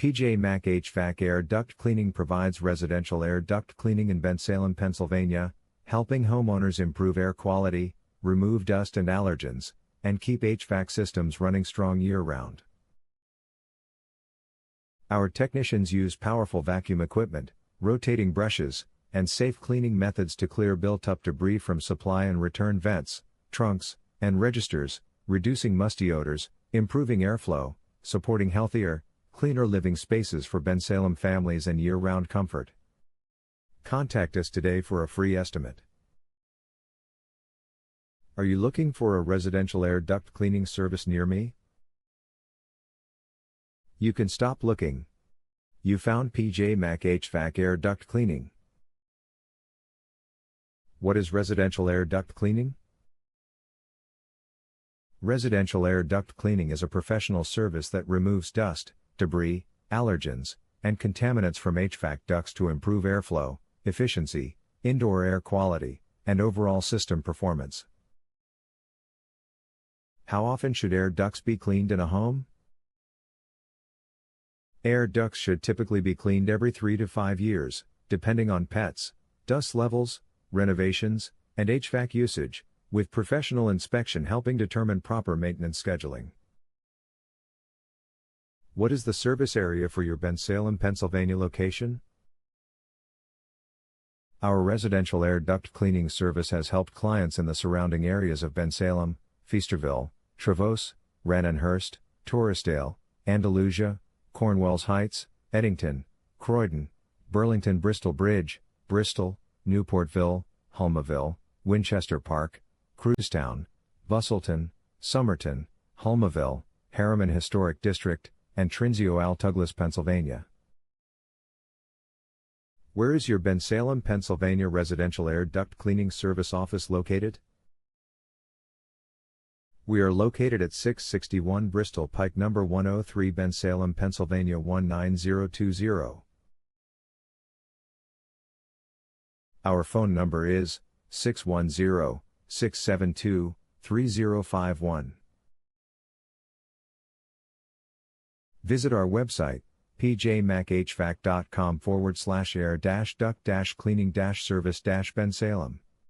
PJ Mac HVAC Air Duct Cleaning provides residential air duct cleaning in Bensalem, Pennsylvania, helping homeowners improve air quality, remove dust and allergens, and keep HVAC systems running strong year-round. Our technicians use powerful vacuum equipment, rotating brushes, and safe cleaning methods to clear built-up debris from supply and return vents, trunks, and registers, reducing musty odors, improving airflow, supporting healthier, cleaner living spaces for Bensalem families and year-round comfort. Contact us today for a free estimate. Are you looking for a residential air duct cleaning service near me? You can stop looking. You found PJ Mac HVAC Air Duct Cleaning. What is residential air duct cleaning? Residential air duct cleaning is a professional service that removes dust, debris, allergens, and contaminants from HVAC ducts to improve airflow, efficiency, indoor air quality, and overall system performance. How often should air ducts be cleaned in a home? Air ducts should typically be cleaned every 3 to 5 years, depending on pets, dust levels, renovations, and HVAC usage, with professional inspection helping determine proper maintenance scheduling. What is the service area for your Bensalem, Pennsylvania location? Our residential air duct cleaning service has helped clients in the surrounding areas of Bensalem, Feasterville, Trevose, Rannonhurst, Torresdale, Andalusia, Cornwalls Heights, Eddington, Croydon, Burlington, Bristol Bridge, Bristol, Newportville, Hulmeville, Winchester Park, Crewstown, Busselton, Somerton, Hulmeville, Harriman Historic District, and Trinzio-Altuglas, Pennsylvania. Where is your Bensalem, Pennsylvania residential air duct cleaning service office located? We are located at 661 Bristol Pike No. 103 Bensalem, Pennsylvania 19020. Our phone number is 610-672-3051. Visit our website, pjmachvac.com/air-duct-cleaning-service-Bensalem.